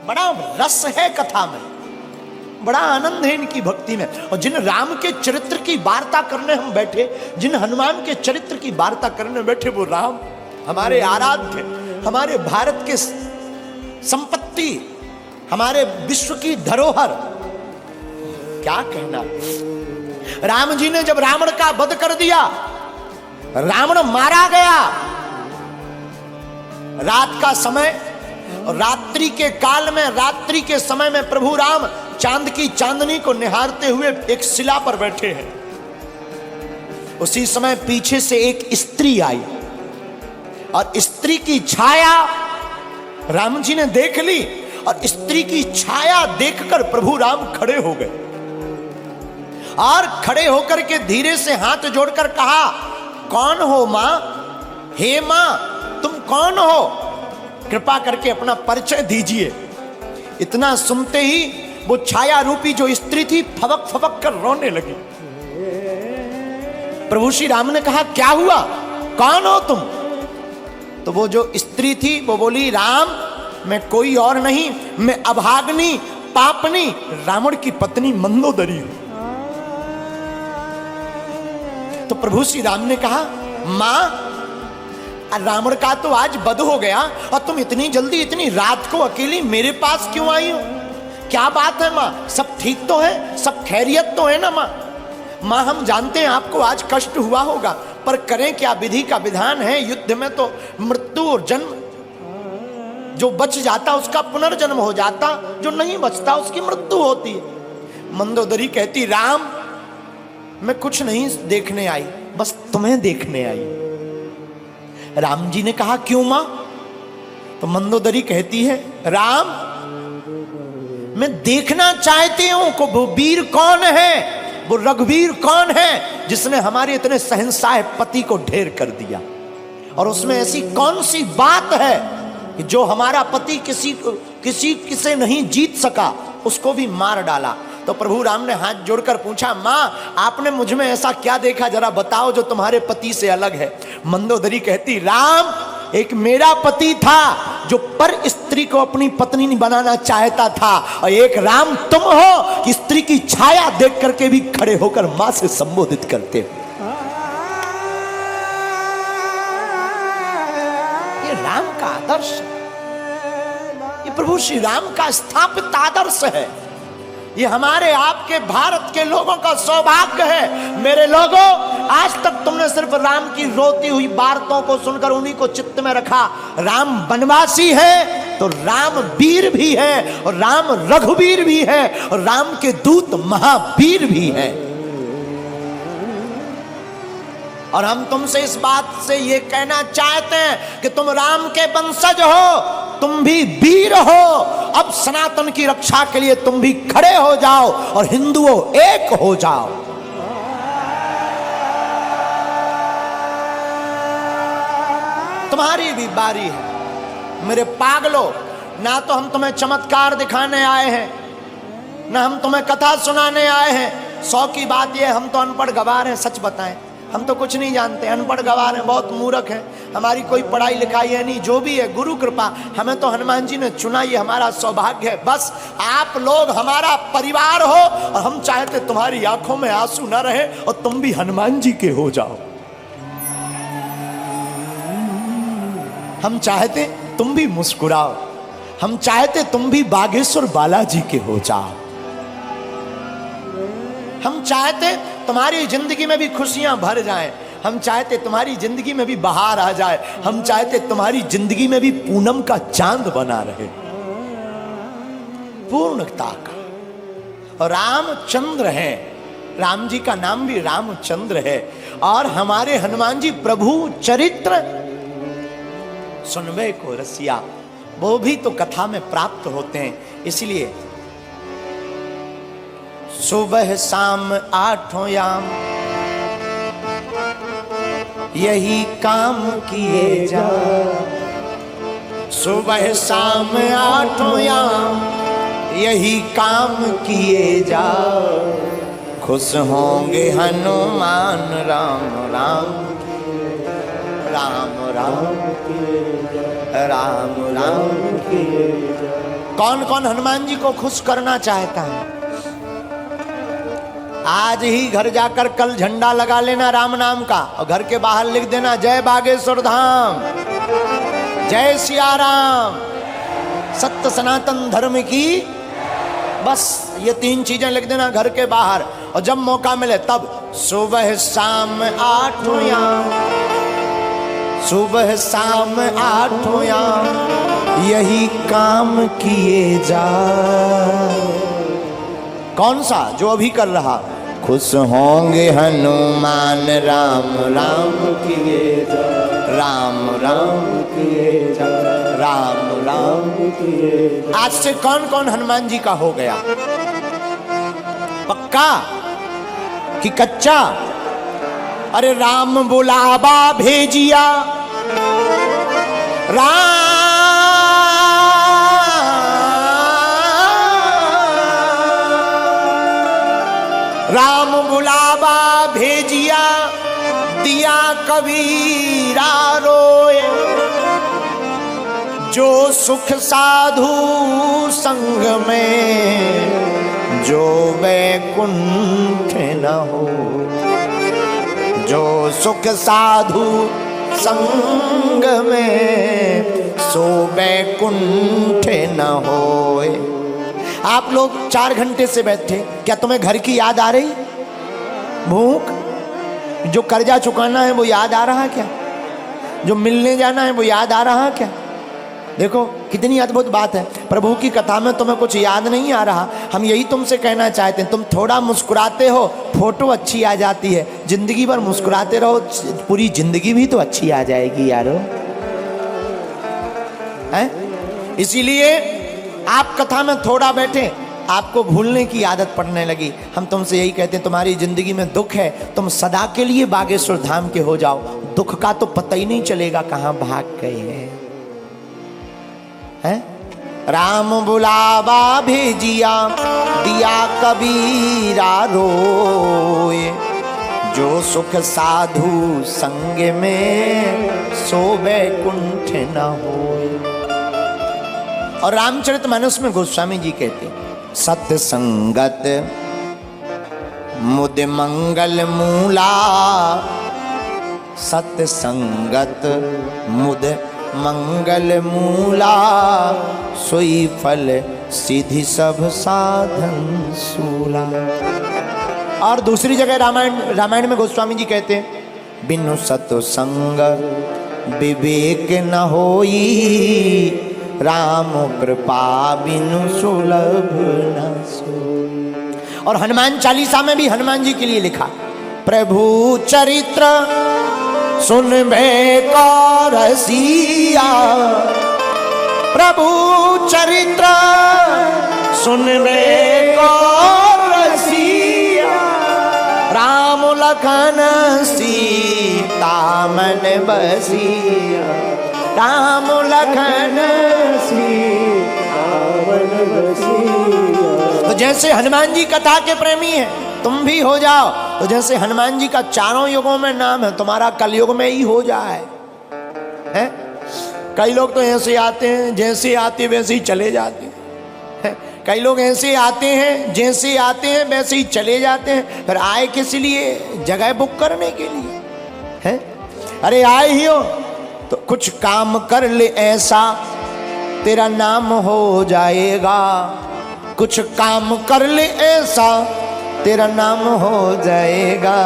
बड़ा रस है कथा में, बड़ा आनंद है इनकी भक्ति में। और जिन राम के चरित्र की वार्ता करने हम बैठे, जिन हनुमान के चरित्र की वार्ता करने बैठे, वो राम हमारे आराध्य, हमारे भारत के संपत्ति, हमारे विश्व की धरोहर, क्या कहना। राम जी ने जब रावण का वध कर दिया, रावण मारा गया, रात का समय और रात्रि के काल में, रात्रि के समय में प्रभु राम चांद की चांदनी को निहारते हुए एक शिला पर बैठे हैं। उसी समय पीछे से एक स्त्री आई और स्त्री की छाया राम जी ने देख ली, और स्त्री की छाया देखकर प्रभु राम खड़े हो गए और खड़े होकर के धीरे से हाथ जोड़कर कहा, कौन हो मां? हे मां, तुम कौन हो? कृपा करके अपना परिचय दीजिए। इतना सुनते ही वो छाया रूपी जो स्त्री थी फबक फबक कर रोने लगी। प्रभु श्री राम ने कहा, क्या हुआ, कौन हो तुम? तो वो जो स्त्री थी वो बोली, राम मैं कोई और नहीं, मैं अभाग्नि पापनी रावण की पत्नी मंदोदरी हूं। तो प्रभु श्री राम ने कहा, मां रावण का तो आज वध हो गया और तुम इतनी जल्दी इतनी रात को अकेली मेरे पास क्यों आई हो? क्या बात है मां, सब ठीक तो है, सब खैरियत तो है ना मां? मां हम जानते हैं आपको आज कष्ट हुआ होगा, पर करें क्या, विधि का विधान है, युद्ध में तो मृत्यु और जन्म, जो बच जाता उसका पुनर्जन्म हो जाता, जो नहीं बचता उसकी मृत्यु होती है। मंदोदरी कहती, राम मैं कुछ नहीं देखने आई, बस तुम्हें देखने आई। राम जी ने कहा, क्यों मां? तो मंदोदरी कहती है, राम मैं देखना चाहती हूं कि वो वीर कौन है, वो रघुवीर कौन है जिसने हमारे इतने शहंशाह पति को ढेर कर दिया, और उसमें ऐसी कौन सी बात है कि जो हमारा पति किसी से नहीं जीत सका, उसको भी मार डाला। तो प्रभु राम ने हाथ जोड़कर पूछा, मां आपने मुझ में ऐसा क्या देखा, जरा बताओ जो तुम्हारे पति से अलग है। मंदोदरी कहती, राम एक मेरा पति था जो पर स्त्री को अपनी पत्नी नहीं बनाना चाहता था, और एक राम तुम हो कि स्त्री की छाया देख करके भी खड़े होकर मां से संबोधित करते हो। ये राम का आदर्श, ये प्रभु श्री राम का स्थापित आदर्श है। ये हमारे आपके भारत के लोगों का सौभाग्य है। मेरे लोगों, आज तक तुमने सिर्फ राम की रोती हुई वार्ताओं को सुनकर उन्हीं को चित्त में रखा। राम वनवासी है तो राम वीर भी है, और राम रघुवीर भी है, और राम के दूत महावीर भी है। और हम तुमसे इस बात से ये कहना चाहते हैं कि तुम राम के वंशज हो, तुम भी वीर हो। अब सनातन की रक्षा के लिए तुम भी खड़े हो जाओ और हिंदुओं एक हो जाओ। तुम्हारी भी बारी है मेरे पागलों। ना तो हम तुम्हें चमत्कार दिखाने आए हैं, ना हम तुम्हें कथा सुनाने आए हैं। 100 की बात यह, हम तो अनपढ़ गवार हैं। सच बताएं, हम तो कुछ नहीं जानते, अनपढ़ गवार हैं, बहुत मूर्ख हैं, हमारी कोई पढ़ाई लिखाई है नहीं। जो भी है गुरु कृपा, हमें तो हनुमान जी ने चुना, ये हमारा सौभाग्य है। बस आप लोग हमारा परिवार हो, और हम चाहते तुम्हारी आंखों में आंसू न रहे और तुम भी हनुमान जी के हो जाओ। हम चाहते तुम भी मुस्कुराओ, हम चाहते तुम भी बागेश्वर बालाजी के हो जाओ। हम चाहते तुम्हारी जिंदगी में भी खुशियां भर जाएं, हम चाहते तुम्हारी जिंदगी में भी बहार आ जाए, हम चाहते तुम्हारी जिंदगी में भी पूनम का चांद बना रहे, पूर्णता का। और रामचंद्र है, राम जी का नाम भी रामचंद्र है। और हमारे हनुमान जी प्रभु चरित्र सुनवे को रसिया, वो भी तो कथा में प्राप्त होते हैं। इसलिए सुबह शाम 8 याम यही काम किए जा, सुबह शाम 8 याम यही काम किए जा, खुश होंगे हनुमान राम राम राम राम राम राम किए जा। कौन कौन हनुमान जी को खुश करना चाहता है? आज ही घर जाकर कल झंडा लगा लेना राम नाम का, और घर के बाहर लिख देना जय बागेश्वर धाम, जय सिया राम, सत्य सनातन धर्म की। बस ये 3 चीजें लिख देना घर के बाहर। और जब मौका मिले तब सुबह शाम 8 याम, सुबह शाम 8 याम यही काम किए जा। कौन सा? जो अभी कर रहा। खुश होंगे हनुमान राम राम किए जा, राम राम किए जा, राम राम किए जा। आज से कौन कौन हनुमान जी का हो गया? पक्का कि कच्चा? अरे राम बुलावा भेजिया, राम बुलावा भेजिया, दिया कबीरा रोए, जो सुख साधु संग में, जो वैकुंठ न हो, जो सुख साधु संग में, सो वैकुंठ न होए। आप लोग 4 घंटे से बैठे, क्या तुम्हें घर की याद आ रही? भूख? जो कर्जा चुकाना है वो याद आ रहा क्या? जो मिलने जाना है वो याद आ रहा क्या? देखो कितनी अद्भुत बात है। प्रभु की कथा में तुम्हें कुछ याद नहीं आ रहा। हम यही तुमसे कहना चाहते हैं, तुम थोड़ा मुस्कुराते हो, फोटो अच्छी आ जाती है। जिंदगी भर मुस्कुराते रहो, पूरी जिंदगी भी तो अच्छी आ जाएगी यारो, हैं? इसीलिए आप कथा में थोड़ा बैठे, आपको भूलने की आदत पड़ने लगी। हम तुमसे यही कहते हैं, तुम्हारी जिंदगी में दुख है, तुम सदा के लिए बागेश्वर धाम के हो जाओ। दुख का तो पता ही नहीं चलेगा कहां भाग गए हैं। राम बुलावा भेजिया, दिया कबीरा रोए, जो सुख साधु संग में, सो वैकुंठ न होए। और रामचरितमानस में गोस्वामी जी कहते, सत्य संगत मुद मंगल मूला, सत्य संगत मुद मंगल मूला, सोई फल सिद्धि सब साधन सूला। और दूसरी जगह रामायण में गोस्वामी जी कहते हैं, बिनु सत्य संग विवेक न होई, राम कृपा बिनु सुलभ न सोई। और हनुमान चालीसा में भी हनुमान जी के लिए लिखा, प्रभु चरित्र सुनबे को रसिया, प्रभु चरित्र सुनबे को रसिया, राम लखन सीता मन बसिया, राम लखन सीता मन बसिया। तो जैसे हनुमान जी कथा के प्रेमी हैं, तुम भी हो जाओ। तो जैसे हनुमान जी का चारों युगों में नाम है, तुम्हारा कलयुग में ही हो जाए। हैं? कई लोग तो ऐसे आते हैं, जैसे आते वैसे ही चले जाते हैं। कई लोग ऐसे आते हैं, जैसे आते हैं वैसे ही चले जाते हैं। फिर आए किस लिए? जगह बुक करने के लिए। हैं? अरे आए ही हो तो कुछ काम कर ले ऐसा, तेरा नाम हो जाएगा। कुछ काम कर ले ऐसा, तेरा नाम हो जाएगा।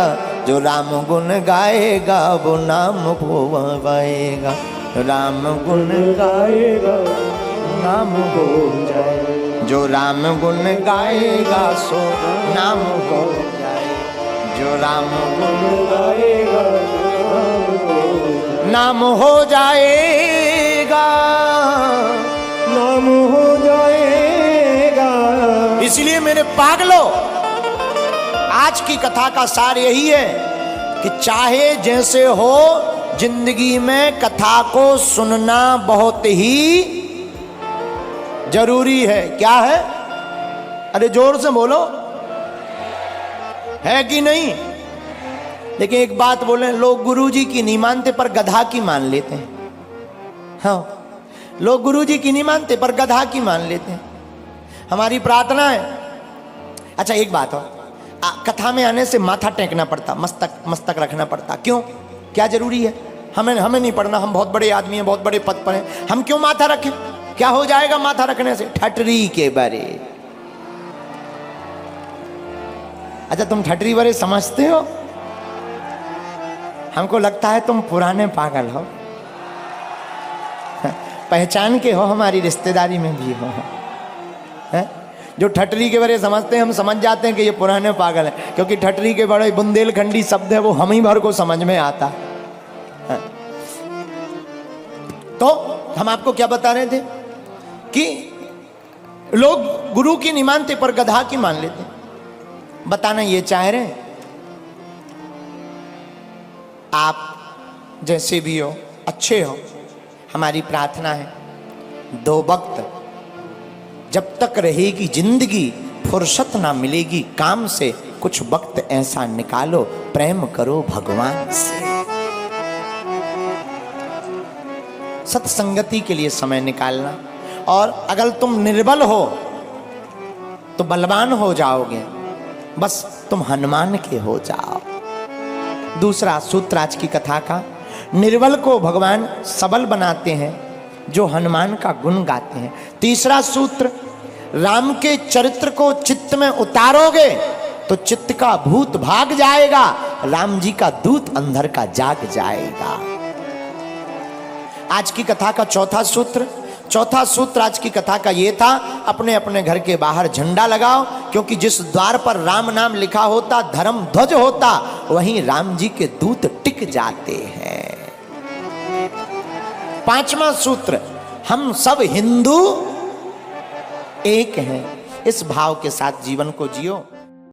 जो राम गुण गाएगा वो नाम हो पाएगा। राम गुण गाएगा नाम हो जाएगा। जो राम गुण गाएगा सो नाम हो जाएगा। जो राम गुण गाएगा नाम हो जाएगा, नाम हो जाएगा। इसलिए मेरे पागलों, आज की कथा का सार यही है कि चाहे जैसे हो, जिंदगी में कथा को सुनना बहुत ही जरूरी है। क्या है? अरे जोर से बोलो, है कि नहीं? लेकिन एक बात बोले, लोग गुरुजी की नहीं मानते पर गधा की मान लेते हैं। हाँ, लोग गुरु जी की नहीं मानते पर गधा की मान लेते हैं। हमारी प्रार्थना है। अच्छा एक बात हो, कथा में आने से माथा टेकना पड़ता, मस्तक रखना पड़ता, क्यों? क्या जरूरी है? हमें नहीं पढ़ना, हम बहुत बड़े आदमी हैं, बहुत बड़े पद पर हैं, हम क्यों माथा रखें? क्या हो जाएगा माथा रखने से? ठटरी के बारे। अच्छा तुम ठटरी बारे समझते हो? हमको लगता है तुम पुराने पागल हो, पहचान के हो, हमारी रिश्तेदारी में भी हो। है? जो ठटरी के बारे समझते हैं हम समझ जाते हैं कि ये पुराने पागल हैं, क्योंकि ठटरी के बड़े बुंदेलखंडी शब्द है, वो हम ही भर को समझ में आता है। तो हम आपको क्या बता रहे थे कि लोग गुरु की नहीं मानते पर गधा की मान लेते। बताना ये चाह रहे हैं आप जैसे भी हो अच्छे हो। हमारी प्रार्थना है दो वक्त जब तक रहेगी जिंदगी, फुर्सत ना मिलेगी काम से, कुछ वक्त ऐसा निकालो प्रेम करो भगवान से। सत्संगति के लिए समय निकालना। और अगर तुम निर्बल हो तो बलवान हो जाओगे, बस तुम हनुमान के हो जाओ। दूसरा सूत्र आज की कथा का, निर्बल को भगवान सबल बनाते हैं जो हनुमान का गुण गाते हैं। तीसरा सूत्र, राम के चरित्र को चित्त में उतारोगे तो चित्त का भूत भाग जाएगा, राम जी का दूत अंदर का जाग जाएगा। आज की कथा का चौथा सूत्र आज की कथा का ये था, अपने अपने घर के बाहर झंडा लगाओ, क्योंकि जिस द्वार पर राम नाम लिखा होता, धर्म ध्वज होता, वहीं राम जी के दूत टिक जाते हैं। पांचवा सूत्र, हम सब हिंदू एक हैं। इस भाव के साथ जीवन को जियो।